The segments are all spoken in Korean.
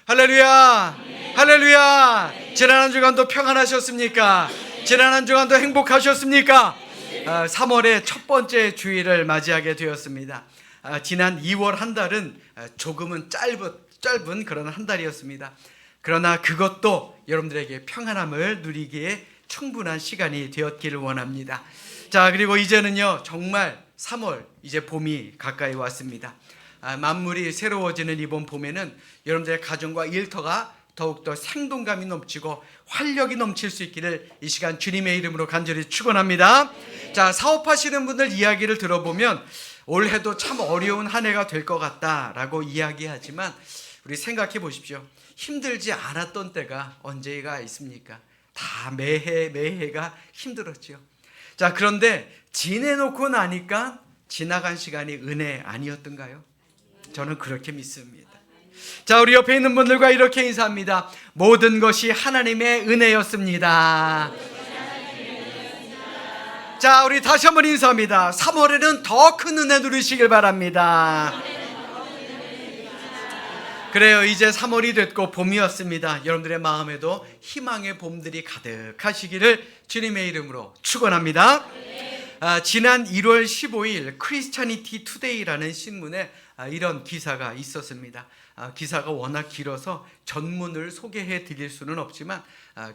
할렐루야! 할렐루야! 지난 한 주간도 평안하셨습니까? 지난 한 주간도 행복하셨습니까? 3월의 첫 번째 주일을 맞이하게 되었습니다. 지난 2월 한 달은 조금은 짧은 그런 한 달이었습니다. 그러나 그것도 여러분들에게 평안함을 누리기에 충분한 시간이 되었기를 원합니다. 자, 그리고 이제는요, 정말 3월, 이제 봄이 가까이 왔습니다. 만물이 새로워지는 이번 봄에는 여러분들의 가정과 일터가 더욱더 생동감이 넘치고 활력이 넘칠 수 있기를 이 시간 주님의 이름으로 간절히 축원합니다. 자, 사업하시는 분들 이야기를 들어보면 올해도 참 어려운 한 해가 될 것 같다라고 이야기하지만 우리 생각해 보십시오. 힘들지 않았던 때가 언제가 있습니까? 다 매해가 힘들었죠. 자, 그런데 지내놓고 나니까 지나간 시간이 은혜 아니었던가요? 저는 그렇게 믿습니다. 자, 우리 옆에 있는 분들과 이렇게 인사합니다. 모든 것이 하나님의 은혜였습니다. 자, 우리 다시 한번 인사합니다. 3월에는 더 큰 은혜 누리시길 바랍니다. 그래요, 이제 3월이 됐고 봄이었습니다. 여러분들의 마음에도 희망의 봄들이 가득하시기를 주님의 이름으로 축원합니다. 지난 1월 15일 크리스찬니티 투데이라는 신문에 이런 기사가 있었습니다. 기사가 워낙 길어서 전문을 소개해 드릴 수는 없지만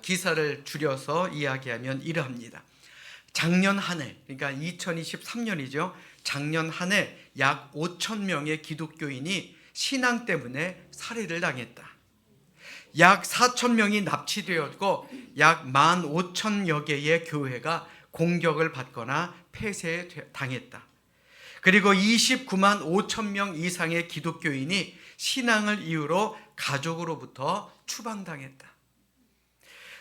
기사를 줄여서 이야기하면 이러합니다. 작년 한 해, 그러니까 2023년이죠. 작년 한 해 약 5천 명의 기독교인이 신앙 때문에 살해를 당했다. 약 4천 명이 납치되었고 약 15,000여 개의 교회가 공격을 받거나 폐쇄당했다. 그리고 29만 5천 명 이상의 기독교인이 신앙을 이유로 가족으로부터 추방당했다.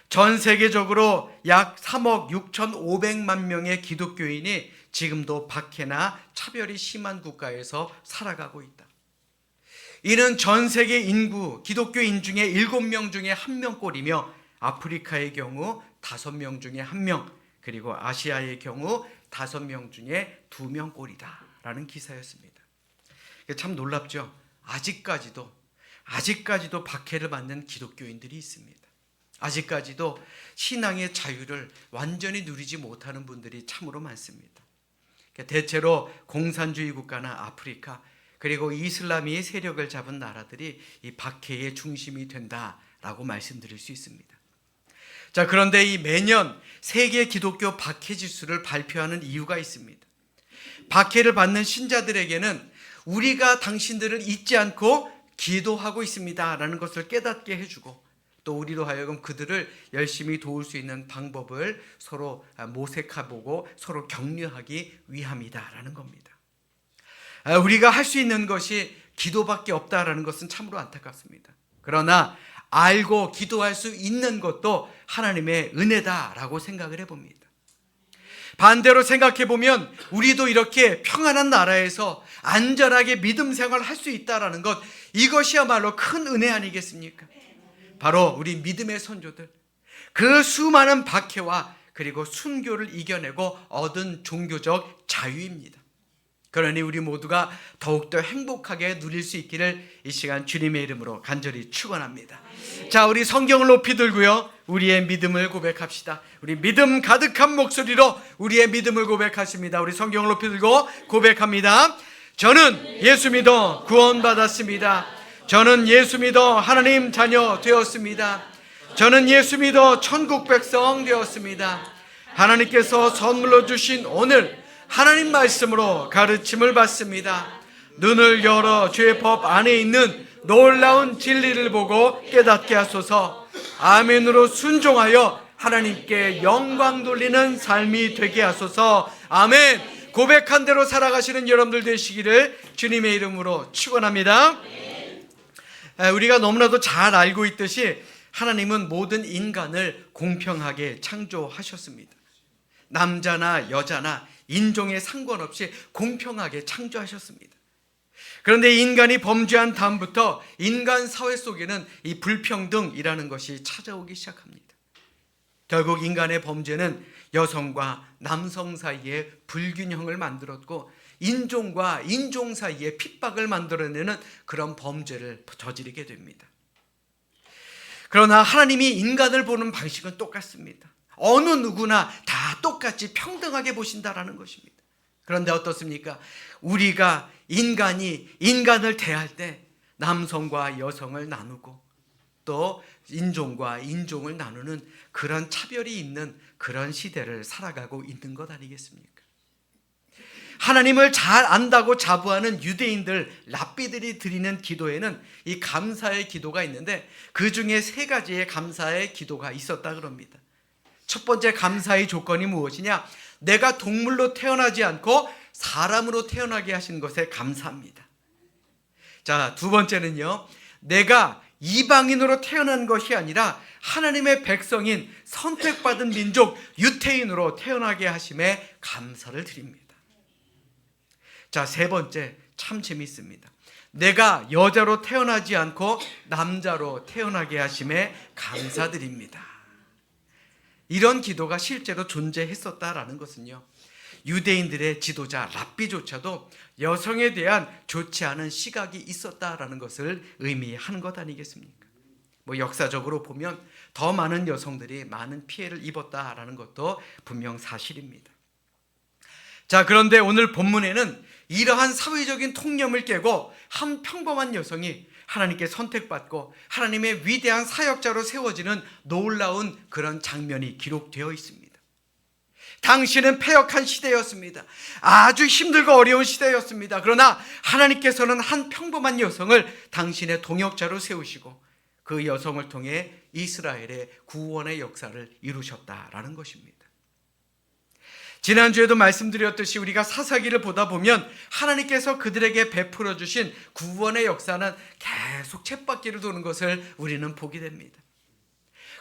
전 세계적으로 약 3억 6,500만 명의 기독교인이 지금도 박해나 차별이 심한 국가에서 살아가고 있다. 이는 전 세계 인구, 기독교인 중에 7명 중에 1명꼴이며 아프리카의 경우 5명 중에 1명, 그리고 아시아의 경우 5명 중에 2명꼴이다 라는 기사였습니다. 참 놀랍죠? 아직까지도 박해를 받는 기독교인들이 있습니다. 아직까지도 신앙의 자유를 완전히 누리지 못하는 분들이 참으로 많습니다. 대체로 공산주의 국가나 아프리카, 그리고 이슬람이 세력을 잡은 나라들이 이 박해의 중심이 된다라고 말씀드릴 수 있습니다. 자, 그런데 이 매년 세계 기독교 박해 지수를 발표하는 이유가 있습니다. 박해를 받는 신자들에게는 우리가 당신들을 잊지 않고 기도하고 있습니다 라는 것을 깨닫게 해주고, 또 우리로 하여금 그들을 열심히 도울 수 있는 방법을 서로 모색해보고 서로 격려하기 위함이다 라는 겁니다. 우리가 할 수 있는 것이 기도밖에 없다라는 것은 참으로 안타깝습니다. 그러나 알고 기도할 수 있는 것도 하나님의 은혜다라고 생각을 해봅니다. 반대로 생각해보면 우리도 이렇게 평안한 나라에서 안전하게 믿음 생활을 할 수 있다는 것, 이것이야말로 큰 은혜 아니겠습니까? 바로 우리 믿음의 선조들, 그 수많은 박해와 그리고 순교를 이겨내고 얻은 종교적 자유입니다. 그러니 우리 모두가 더욱더 행복하게 누릴 수 있기를 이 시간 주님의 이름으로 간절히 축원합니다. 자, 우리 성경을 높이 들고요, 우리의 믿음을 고백합시다. 우리 믿음 가득한 목소리로 우리의 믿음을 고백하십니다. 우리 성경을 높이 들고 고백합니다. 저는 예수 믿어 구원받았습니다. 저는 예수 믿어 하나님 자녀 되었습니다. 저는 예수 믿어 천국 백성 되었습니다. 하나님께서 선물로 주신 오늘 하나님 말씀으로 가르침을 받습니다. 눈을 열어 죄의 법 안에 있는 놀라운 진리를 보고 깨닫게 하소서. 아멘으로 순종하여 하나님께 영광 돌리는 삶이 되게 하소서. 아멘. 고백한 대로 살아가시는 여러분들 되시기를 주님의 이름으로 축원합니다. 우리가 너무나도 잘 알고 있듯이 하나님은 모든 인간을 공평하게 창조하셨습니다. 남자나 여자나 인종에 상관없이 공평하게 창조하셨습니다. 그런데 인간이 범죄한 다음부터 인간 사회 속에는 이 불평등이라는 것이 찾아오기 시작합니다. 결국 인간의 범죄는 여성과 남성 사이에 불균형을 만들었고 인종과 인종 사이에 핍박을 만들어내는 그런 범죄를 저지르게 됩니다. 그러나 하나님이 인간을 보는 방식은 똑같습니다. 어느 누구나 다 똑같이 평등하게 보신다라는 것입니다. 그런데 어떻습니까? 우리가 인간이 인간을 대할 때 남성과 여성을 나누고 또 인종과 인종을 나누는 그런 차별이 있는 그런 시대를 살아가고 있는 것 아니겠습니까? 하나님을 잘 안다고 자부하는 유대인들, 랍비들이 드리는 기도에는 이 감사의 기도가 있는데 그 중에 3가지의 감사의 기도가 있었다 그럽니다. 첫 번째 감사의 조건이 무엇이냐? 내가 동물로 태어나지 않고 사람으로 태어나게 하신 것에 감사합니다. 자, 두 번째는요, 내가 이방인으로 태어난 것이 아니라 하나님의 백성인 선택받은 민족 유태인으로 태어나게 하심에 감사를 드립니다. 자, 세 번째 참 재밌습니다. 내가 여자로 태어나지 않고 남자로 태어나게 하심에 감사드립니다. 이런 기도가 실제로 존재했었다라는 것은요, 유대인들의 지도자 랍비조차도 여성에 대한 좋지 않은 시각이 있었다라는 것을 의미하는 것 아니겠습니까? 역사적으로 보면 더 많은 여성들이 많은 피해를 입었다라는 것도 분명 사실입니다. 자, 그런데 오늘 본문에는 이러한 사회적인 통념을 깨고 한 평범한 여성이 하나님께 선택받고 하나님의 위대한 사역자로 세워지는 놀라운 그런 장면이 기록되어 있습니다. 당시는 패역한 시대였습니다. 아주 힘들고 어려운 시대였습니다. 그러나 하나님께서는 한 평범한 여성을 당신의 동역자로 세우시고 그 여성을 통해 이스라엘의 구원의 역사를 이루셨다라는 것입니다. 지난주에도 말씀드렸듯이 우리가 사사기를 보다 보면 하나님께서 그들에게 베풀어 주신 구원의 역사는 계속 쳇바퀴를 도는 것을 우리는 보게 됩니다.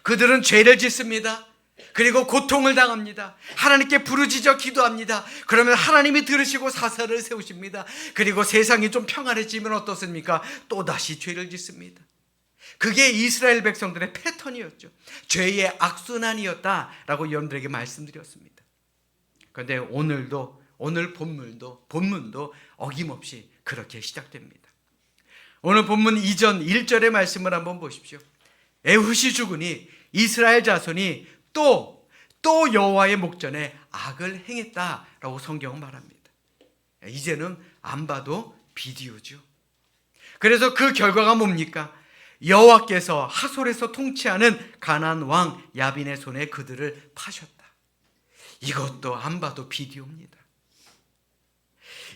그들은 죄를 짓습니다. 그리고 고통을 당합니다. 하나님께 부르짖어 기도합니다. 그러면 하나님이 들으시고 사사를 세우십니다. 그리고 세상이 좀 평안해지면 어떻습니까? 또다시 죄를 짓습니다. 그게 이스라엘 백성들의 패턴이었죠. 죄의 악순환이었다라고 여러분들에게 말씀드렸습니다. 그런데 오늘 본문도 어김없이 그렇게 시작됩니다. 오늘 본문 이전 1절의 말씀을 한번 보십시오. 에훗이 죽으니 이스라엘 자손이 또 여호와의 목전에 악을 행했다라고 성경은 말합니다. 이제는 안 봐도 비디오죠. 그래서 그 결과가 뭡니까? 여호와께서 하솔에서 통치하는 가나안 왕 야빈의 손에 그들을 파셨다. 이것도 안 봐도 비디오입니다.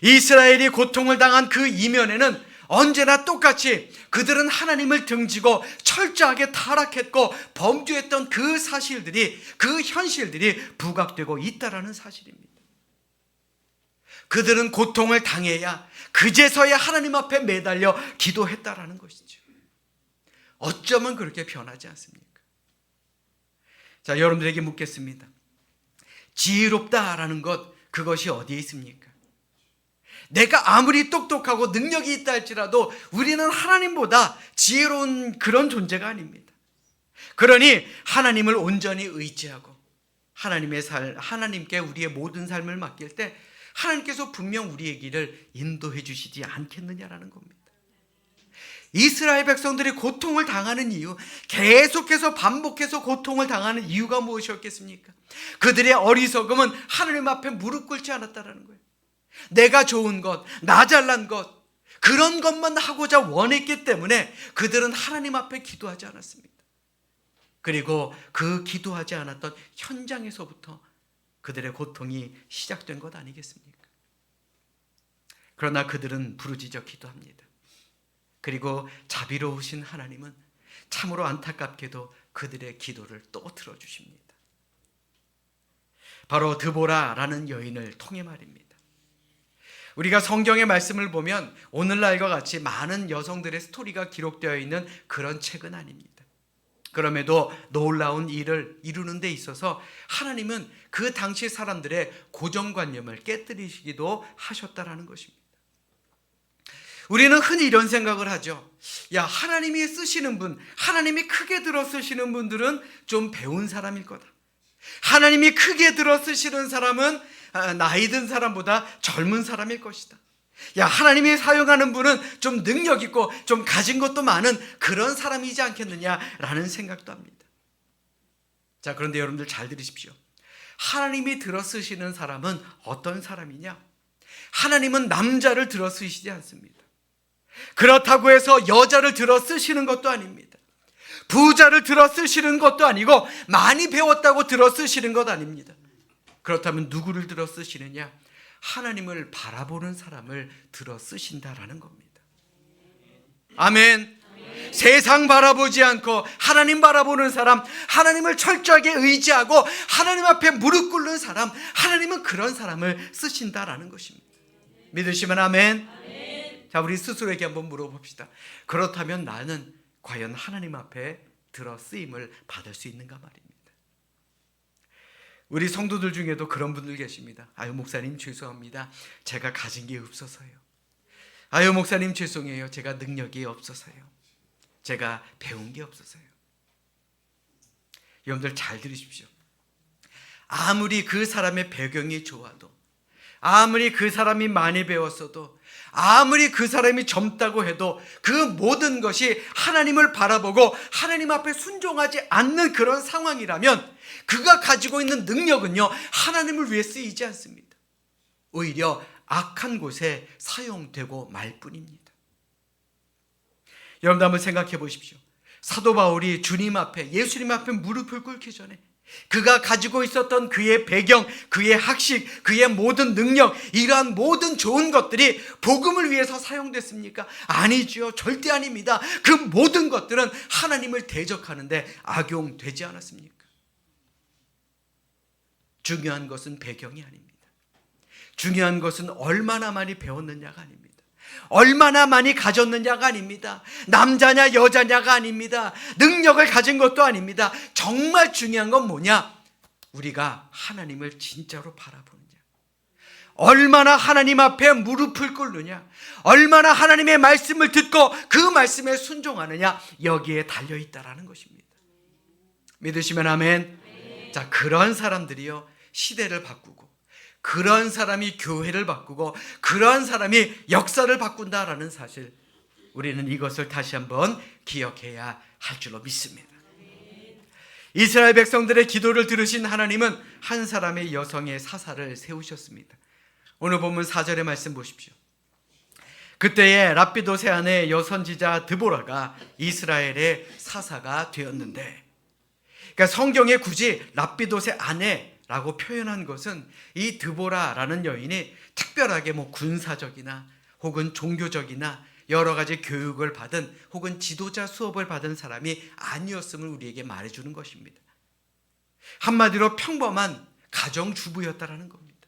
이스라엘이 고통을 당한 그 이면에는 언제나 똑같이 그들은 하나님을 등지고 철저하게 타락했고 범죄했던 그 사실들이, 그 현실들이 부각되고 있다라는 사실입니다. 그들은 고통을 당해야 그제서야 하나님 앞에 매달려 기도했다라는 것이죠. 어쩌면 그렇게 변하지 않습니까? 자, 여러분들에게 묻겠습니다. 지혜롭다라는 것, 그것이 어디에 있습니까? 내가 아무리 똑똑하고 능력이 있다 할지라도 우리는 하나님보다 지혜로운 그런 존재가 아닙니다. 그러니 하나님을 온전히 의지하고 하나님께 우리의 모든 삶을 맡길 때 하나님께서 분명 우리의 길을 인도해 주시지 않겠느냐라는 겁니다. 이스라엘 백성들이 고통을 당하는 이유, 계속해서 반복해서 고통을 당하는 이유가 무엇이었겠습니까? 그들의 어리석음은 하나님 앞에 무릎 꿇지 않았다는 거예요. 내가 좋은 것, 나 잘난 것, 그런 것만 하고자 원했기 때문에 그들은 하나님 앞에 기도하지 않았습니다. 그리고 그 기도하지 않았던 현장에서부터 그들의 고통이 시작된 것 아니겠습니까? 그러나 그들은 부르짖어 기도합니다. 그리고 자비로우신 하나님은 참으로 안타깝게도 그들의 기도를 또 들어주십니다. 바로 드보라라는 여인을 통해 말입니다. 우리가 성경의 말씀을 보면 오늘날과 같이 많은 여성들의 스토리가 기록되어 있는 그런 책은 아닙니다. 그럼에도 놀라운 일을 이루는 데 있어서 하나님은 그 당시 사람들의 고정관념을 깨뜨리시기도 하셨다라는 것입니다. 우리는 흔히 이런 생각을 하죠. 야, 하나님이 쓰시는 분, 하나님이 크게 들어 쓰시는 분들은 좀 배운 사람일 거다. 하나님이 크게 들어 쓰시는 사람은 나이 든 사람보다 젊은 사람일 것이다. 하나님이 사용하는 분은 좀 능력 있고 좀 가진 것도 많은 그런 사람이지 않겠느냐라는 생각도 합니다. 자, 그런데 여러분들 잘 들으십시오. 하나님이 들어 쓰시는 사람은 어떤 사람이냐? 하나님은 남자를 들어 쓰시지 않습니다. 그렇다고 해서 여자를 들어 쓰시는 것도 아닙니다. 부자를 들어 쓰시는 것도 아니고 많이 배웠다고 들어 쓰시는 것 아닙니다. 그렇다면 누구를 들어 쓰시느냐? 하나님을 바라보는 사람을 들어 쓰신다라는 겁니다. 아멘. 세상 바라보지 않고 하나님 바라보는 사람, 하나님을 철저하게 의지하고 하나님 앞에 무릎 꿇는 사람, 하나님은 그런 사람을 쓰신다라는 것입니다. 믿으시면 아멘. 자, 우리 스스로에게 한번 물어봅시다. 그렇다면 나는 과연 하나님 앞에 들어 쓰임을 받을 수 있는가 말입니다. 우리 성도들 중에도 그런 분들 계십니다. 아유, 목사님 죄송합니다. 제가 가진 게 없어서요. 아유, 목사님 죄송해요. 제가 능력이 없어서요. 제가 배운 게 없어서요. 여러분들 잘 들으십시오. 아무리 그 사람의 배경이 좋아도, 아무리 그 사람이 많이 배웠어도, 아무리 그 사람이 젊다고 해도 그 모든 것이 하나님을 바라보고 하나님 앞에 순종하지 않는 그런 상황이라면 그가 가지고 있는 능력은요, 하나님을 위해 쓰이지 않습니다. 오히려 악한 곳에 사용되고 말 뿐입니다. 여러분 한번 생각해 보십시오. 사도 바울이 주님 앞에, 예수님 앞에 무릎을 꿇기 전에 그가 가지고 있었던 그의 배경, 그의 학식, 그의 모든 능력, 이러한 모든 좋은 것들이 복음을 위해서 사용됐습니까? 아니지요. 절대 아닙니다. 그 모든 것들은 하나님을 대적하는데 악용되지 않았습니까? 중요한 것은 배경이 아닙니다. 중요한 것은 얼마나 많이 배웠느냐가 아닙니다. 얼마나 많이 가졌느냐가 아닙니다. 남자냐 여자냐가 아닙니다. 능력을 가진 것도 아닙니다. 정말 중요한 건 뭐냐? 우리가 하나님을 진짜로 바라보느냐, 얼마나 하나님 앞에 무릎을 꿇느냐, 얼마나 하나님의 말씀을 듣고 그 말씀에 순종하느냐, 여기에 달려있다라는 것입니다. 믿으시면 아멘. 자, 그런 사람들이요, 시대를 바꾸고, 그런 사람이 교회를 바꾸고, 그런 사람이 역사를 바꾼다라는 사실, 우리는 이것을 다시 한번 기억해야 할 줄로 믿습니다. 이스라엘 백성들의 기도를 들으신 하나님은 한 사람의 여성의 사사를 세우셨습니다. 오늘 본문 4절의 말씀 보십시오. 그때에 랍비도세 아내 여선지자 드보라가 이스라엘의 사사가 되었는데, 그러니까 성경에 굳이 랍비도세 아내라고 표현한 것은 이 드보라라는 여인이 특별하게 군사적이나 혹은 종교적이나 여러 가지 교육을 받은 혹은 지도자 수업을 받은 사람이 아니었음을 우리에게 말해주는 것입니다. 한마디로 평범한 가정주부였다라는 겁니다.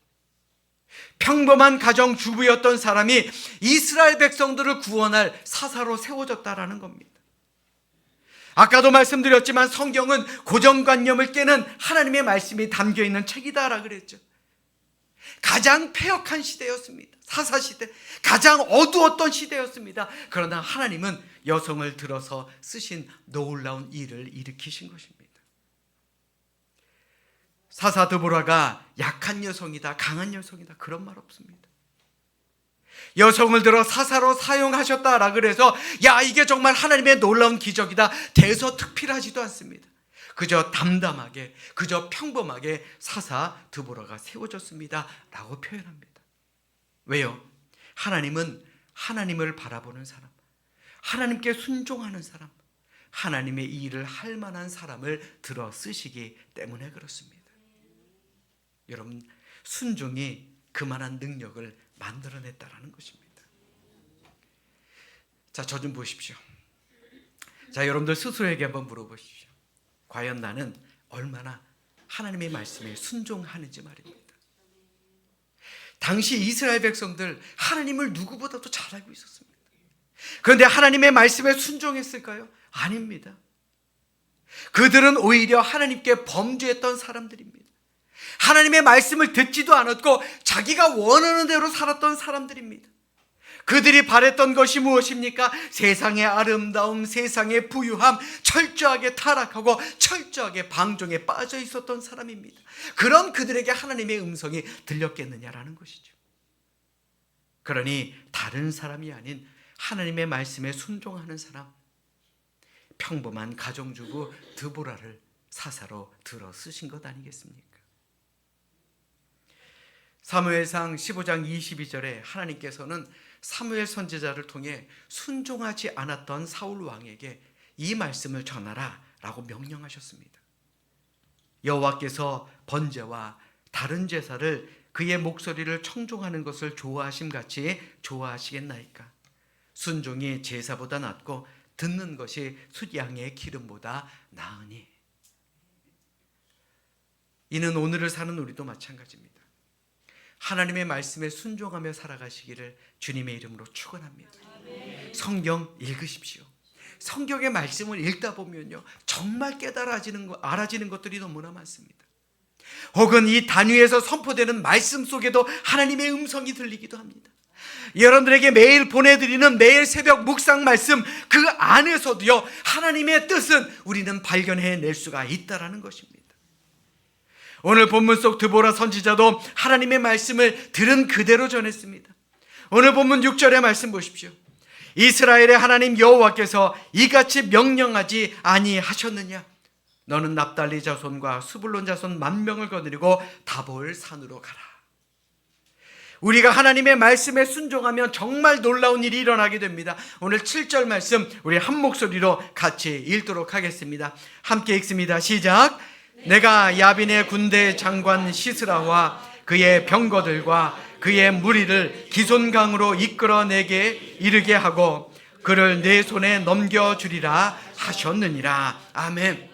평범한 가정주부였던 사람이 이스라엘 백성들을 구원할 사사로 세워졌다라는 겁니다. 아까도 말씀드렸지만 성경은 고정관념을 깨는 하나님의 말씀이 담겨있는 책이다라고 그랬죠. 가장 패역한 시대였습니다. 사사시대, 가장 어두웠던 시대였습니다. 그러나 하나님은 여성을 들어서 쓰신 놀라운 일을 일으키신 것입니다. 사사 드보라가 약한 여성이다, 강한 여성이다, 그런 말 없습니다. 여성을 들어 사사로 사용하셨다라 그래서 야, 이게 정말 하나님의 놀라운 기적이다, 대서특필하지도 않습니다. 그저 담담하게, 그저 평범하게 사사 드보라가 세워졌습니다 라고 표현합니다. 왜요? 하나님은 하나님을 바라보는 사람, 하나님께 순종하는 사람, 하나님의 이 일을 할 만한 사람을 들어 쓰시기 때문에 그렇습니다. 여러분, 순종이 그만한 능력을 만들어냈다라는 것입니다. 자, 저 좀 보십시오. 자, 여러분들 스스로에게 한번 물어보십시오. 과연 나는 얼마나 하나님의 말씀에 순종하는지 말입니다. 당시 이스라엘 백성들 하나님을 누구보다도 잘 알고 있었습니다. 그런데 하나님의 말씀에 순종했을까요? 아닙니다. 그들은 오히려 하나님께 범죄했던 사람들입니다. 하나님의 말씀을 듣지도 않았고 자기가 원하는 대로 살았던 사람들입니다. 그들이 바랬던 것이 무엇입니까? 세상의 아름다움, 세상의 부유함, 철저하게 타락하고 철저하게 방종에 빠져 있었던 사람입니다. 그런 그들에게 하나님의 음성이 들렸겠느냐라는 것이죠. 그러니 다른 사람이 아닌 하나님의 말씀에 순종하는 사람, 평범한 가정주부 드보라를 사사로 들어 쓰신 것 아니겠습니까? 사무엘상 15장 22절에 하나님께서는 사무엘 선지자를 통해 순종하지 않았던 사울 왕에게 이 말씀을 전하라 라고 명령하셨습니다. 여호와께서 번제와 다른 제사를 그의 목소리를 청종하는 것을 좋아하심같이 좋아하시겠나이까? 순종이 제사보다 낫고 듣는 것이 숫양의 기름보다 나으니. 이는 오늘을 사는 우리도 마찬가지입니다. 하나님의 말씀에 순종하며 살아가시기를 주님의 이름으로 축원합니다. 성경 읽으십시오. 성경의 말씀을 읽다 보면요, 정말 알아지는 것들이 너무나 많습니다. 혹은 이 단위에서 선포되는 말씀 속에도 하나님의 음성이 들리기도 합니다. 여러분들에게 매일 보내드리는 매일 새벽 묵상 말씀, 그 안에서도요, 하나님의 뜻은 우리는 발견해낼 수가 있다라는 것입니다. 오늘 본문 속 드보라 선지자도 하나님의 말씀을 들은 그대로 전했습니다. 오늘 본문 6절의 말씀 보십시오. 이스라엘의 하나님 여호와께서 이같이 명령하지 아니하셨느냐? 너는 납달리 자손과 스불론 자손 10,000명을 거느리고 다볼 산으로 가라. 우리가 하나님의 말씀에 순종하면 정말 놀라운 일이 일어나게 됩니다. 오늘 7절 말씀 우리 한 목소리로 같이 읽도록 하겠습니다. 함께 읽습니다. 시작. 내가 야빈의 군대 장관 시스라와 그의 병거들과 그의 무리를 기손강으로 이끌어내게 이르게 하고 그를 내 손에 넘겨주리라 하셨느니라. 아멘.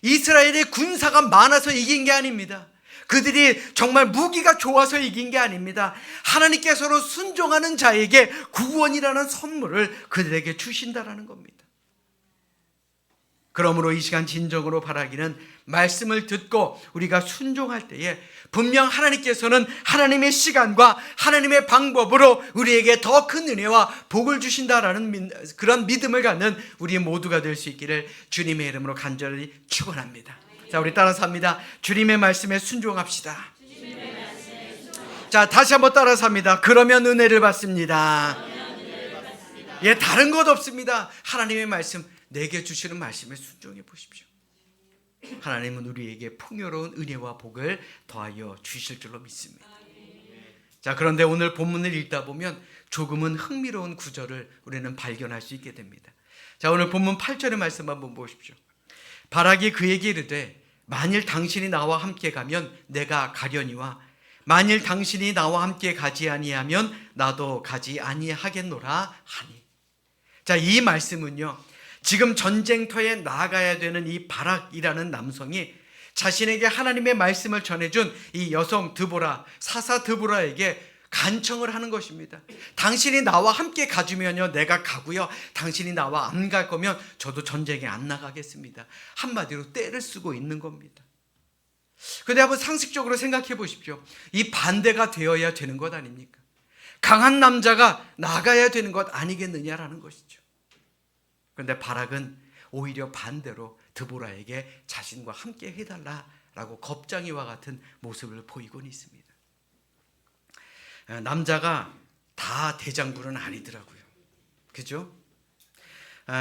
이스라엘의 군사가 많아서 이긴 게 아닙니다. 그들이 정말 무기가 좋아서 이긴 게 아닙니다. 하나님께서로 순종하는 자에게 구원이라는 선물을 그들에게 주신다라는 겁니다. 그러므로 이 시간 진정으로 바라기는 말씀을 듣고 우리가 순종할 때에 분명 하나님께서는 하나님의 시간과 하나님의 방법으로 우리에게 더 큰 은혜와 복을 주신다라는 그런 믿음을 갖는 우리 모두가 될 수 있기를 주님의 이름으로 간절히 축원합니다. 자, 우리 따라서 합니다. 주님의 말씀에 순종합시다. 자, 다시 한번 따라서 합니다. 그러면 은혜를 받습니다. 예, 다른 것 없습니다. 하나님의 말씀, 내게 주시는 말씀에 순종해 보십시오. 하나님은 우리에게 풍요로운 은혜와 복을 더하여 주실 줄로 믿습니다. 자, 그런데 오늘 본문을 읽다 보면 조금은 흥미로운 구절을 우리는 발견할 수 있게 됩니다. 자, 오늘 본문 8절의 말씀 한번 보십시오. 바락이 그에게 이르되 만일 당신이 나와 함께 가면 내가 가려니와 만일 당신이 나와 함께 가지 아니하면 나도 가지 아니하겠노라 하니. 자, 이 말씀은요, 지금 전쟁터에 나가야 되는 이 바락이라는 남성이 자신에게 하나님의 말씀을 전해준 이 여성 드보라, 사사 드보라에게 간청을 하는 것입니다. 당신이 나와 함께 가주면요, 내가 가고요. 당신이 나와 안 갈 거면 저도 전쟁에 안 나가겠습니다. 한마디로 떼를 쓰고 있는 겁니다. 그런데 한번 상식적으로 생각해 보십시오. 이 반대가 되어야 되는 것 아닙니까? 강한 남자가 나가야 되는 것 아니겠느냐라는 것이죠. 그런데 바락은 오히려 반대로 드보라에게 자신과 함께 해달라라고 겁장이와 같은 모습을 보이곤 있습니다. 남자가 다 대장부는 아니더라고요. 그죠?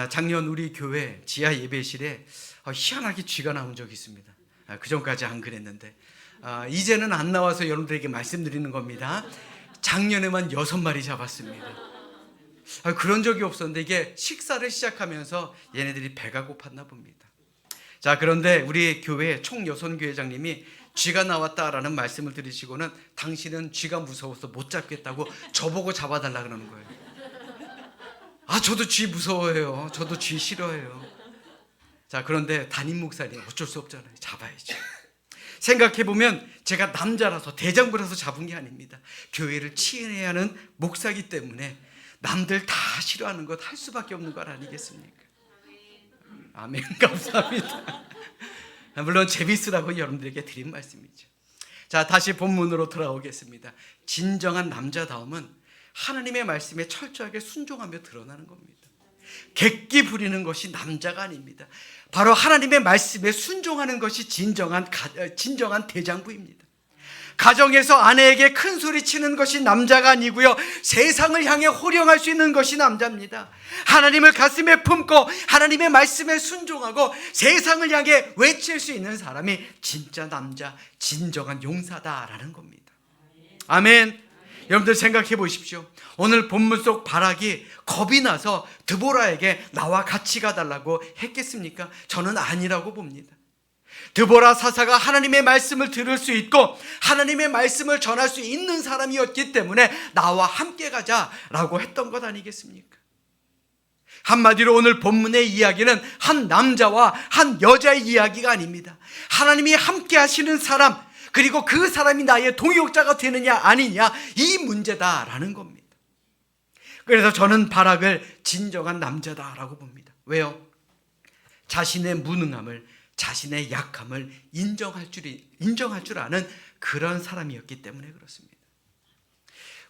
작년 우리 교회 지하 예배실에 희한하게 쥐가 나온 적이 있습니다. 그전까지 안 그랬는데 이제는 안 나와서 여러분들에게 말씀드리는 겁니다. 작년에만 6마리 잡았습니다. 그런 적이 없었는데 이게 식사를 시작하면서 얘네들이 배가 고팠나 봅니다. 자, 그런데 우리 교회 총여선교회장님이 쥐가 나왔다라는 말씀을 들으시고는 당신은 쥐가 무서워서 못 잡겠다고 저보고 잡아달라 그러는 거예요. 저도 쥐 무서워해요. 저도 쥐 싫어해요. 자, 그런데 담임 목사님 어쩔 수 없잖아요. 잡아야죠. 생각해보면 제가 남자라서 대장부라서 잡은 게 아닙니다. 교회를 치유해야 하는 목사기 때문에 남들 다 싫어하는 것 할 수밖에 없는 것 아니겠습니까? 아멘. 감사합니다. 물론 재밌으라고 여러분들에게 드린 말씀이죠. 자, 다시 본문으로 돌아오겠습니다. 진정한 남자다움은 하나님의 말씀에 철저하게 순종하며 드러나는 겁니다. 객기 부리는 것이 남자가 아닙니다. 바로 하나님의 말씀에 순종하는 것이 진정한 대장부입니다. 가정에서 아내에게 큰 소리 치는 것이 남자가 아니고요, 세상을 향해 호령할 수 있는 것이 남자입니다. 하나님을 가슴에 품고 하나님의 말씀에 순종하고 세상을 향해 외칠 수 있는 사람이 진짜 남자, 진정한 용사다라는 겁니다. 아멘. 여러분들 생각해 보십시오. 오늘 본문 속 바락이 겁이 나서 드보라에게 나와 같이 가달라고 했겠습니까? 저는 아니라고 봅니다. 드보라 사사가 하나님의 말씀을 들을 수 있고 하나님의 말씀을 전할 수 있는 사람이었기 때문에 나와 함께 가자라고 했던 것 아니겠습니까? 한마디로 오늘 본문의 이야기는 한 남자와 한 여자의 이야기가 아닙니다. 하나님이 함께 하시는 사람, 그리고 그 사람이 나의 동역자가 되느냐 아니냐, 이 문제다라는 겁니다. 그래서 저는 바락을 진정한 남자다라고 봅니다. 왜요? 자신의 무능함을, 자신의 약함을 인정할 줄 아는 그런 사람이었기 때문에 그렇습니다.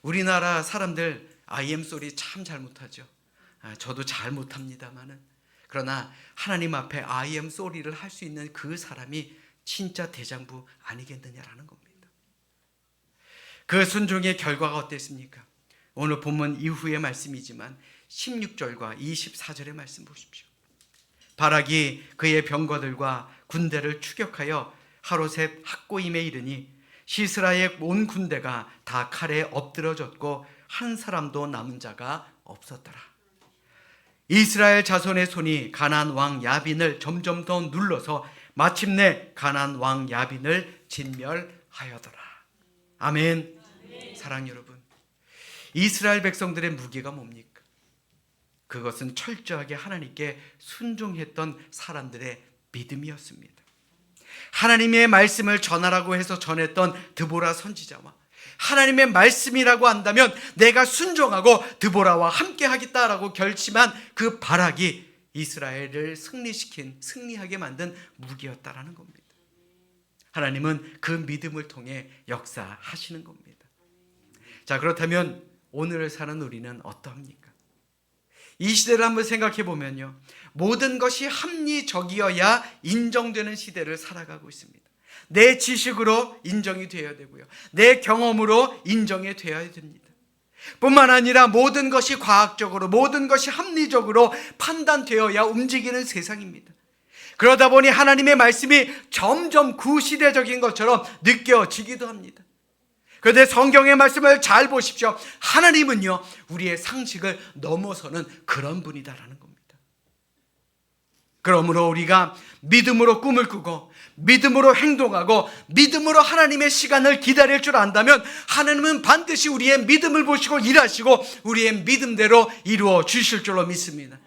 우리나라 사람들 IM 소리 참 잘 못하죠. 저도 잘 못합니다만은, 그러나 하나님 앞에 IM 소리를 할 수 있는 그 사람이 진짜 대장부 아니겠느냐라는 겁니다. 그 순종의 결과가 어땠습니까? 오늘 본문 이후의 말씀이지만 16절과 24절의 말씀 보십시오. 바락이 그의 병거들과 군대를 추격하여 하로셋 학고임에 이르니 시스라의 온 군대가 다 칼에 엎드러졌고 한 사람도 남은 자가 없었더라. 이스라엘 자손의 손이 가나안 왕 야빈을 점점 더 눌러서 마침내 가나안 왕 야빈을 진멸하여더라. 아멘. 사랑 여러분, 이스라엘 백성들의 무기가 뭡니까? 그것은 철저하게 하나님께 순종했던 사람들의 믿음이었습니다. 하나님의 말씀을 전하라고 해서 전했던 드보라 선지자와 하나님의 말씀이라고 한다면 내가 순종하고 드보라와 함께 하겠다라고 결심한 그 바락이 이스라엘을 승리하게 만든 무기였다라는 겁니다. 하나님은 그 믿음을 통해 역사하시는 겁니다. 자, 그렇다면 오늘을 사는 우리는 어떠합니까? 이 시대를 한번 생각해 보면요, 모든 것이 합리적이어야 인정되는 시대를 살아가고 있습니다. 내 지식으로 인정이 되어야 되고요, 내 경험으로 인정이 되어야 됩니다. 뿐만 아니라 모든 것이 과학적으로, 모든 것이 합리적으로 판단되어야 움직이는 세상입니다. 그러다 보니 하나님의 말씀이 점점 구시대적인 것처럼 느껴지기도 합니다. 그런데 성경의 말씀을 잘 보십시오. 하나님은요, 우리의 상식을 넘어서는 그런 분이다라는 겁니다. 그러므로 우리가 믿음으로 꿈을 꾸고 믿음으로 행동하고 믿음으로 하나님의 시간을 기다릴 줄 안다면 하나님은 반드시 우리의 믿음을 보시고 일하시고 우리의 믿음대로 이루어 주실 줄로 믿습니다.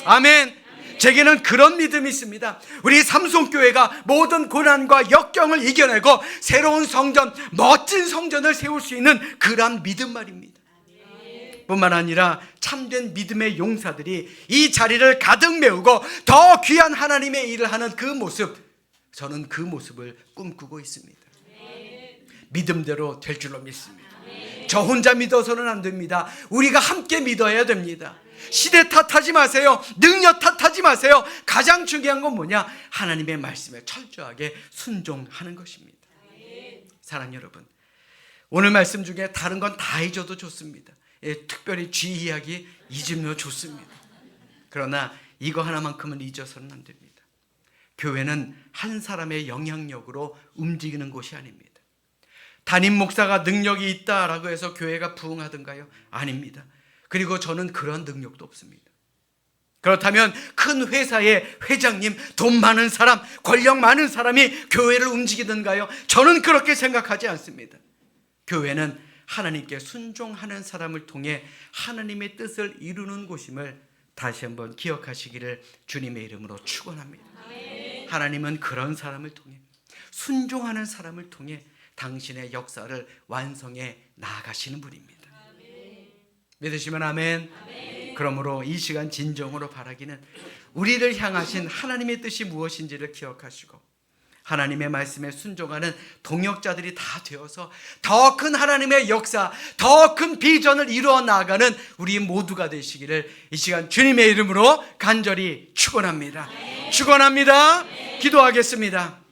아멘. 제게는 그런 믿음이 있습니다. 우리 삼성교회가 모든 고난과 역경을 이겨내고 새로운 성전, 멋진 성전을 세울 수 있는 그러한 믿음 말입니다. 뿐만 아니라 참된 믿음의 용사들이 이 자리를 가득 메우고 더 귀한 하나님의 일을 하는 그 모습, 저는 그 모습을 꿈꾸고 있습니다. 믿음대로 될 줄로 믿습니다. 저 혼자 믿어서는 안 됩니다. 우리가 함께 믿어야 됩니다. 시대 탓하지 마세요. 능력 탓하지 마세요. 가장 중요한 건 뭐냐? 하나님의 말씀에 철저하게 순종하는 것입니다. 사랑 여러분, 오늘 말씀 중에 다른 건 다 잊어도 좋습니다. 특별히 쥐 이야기 잊으면 좋습니다. 그러나 이거 하나만큼은 잊어서는 안 됩니다. 교회는 한 사람의 영향력으로 움직이는 곳이 아닙니다. 담임 목사가 능력이 있다라고 해서 교회가 부흥하던가요? 아닙니다. 그리고 저는 그런 능력도 없습니다. 그렇다면 큰 회사의 회장님, 돈 많은 사람, 권력 많은 사람이 교회를 움직이던가요? 저는 그렇게 생각하지 않습니다. 교회는 하나님께 순종하는 사람을 통해 하나님의 뜻을 이루는 곳임을 다시 한번 기억하시기를 주님의 이름으로 축원합니다. 하나님은 그런 사람을 통해, 순종하는 사람을 통해 당신의 역사를 완성해 나아가시는 분입니다. 믿으시면 아멘. 그러므로 이 시간 진정으로 바라기는 우리를 향하신 하나님의 뜻이 무엇인지를 기억하시고 하나님의 말씀에 순종하는 동역자들이 다 되어서 더 큰 하나님의 역사, 더 큰 비전을 이루어 나가는 우리 모두가 되시기를 이 시간 주님의 이름으로 간절히 축원합니다. 축원합니다. 기도하겠습니다.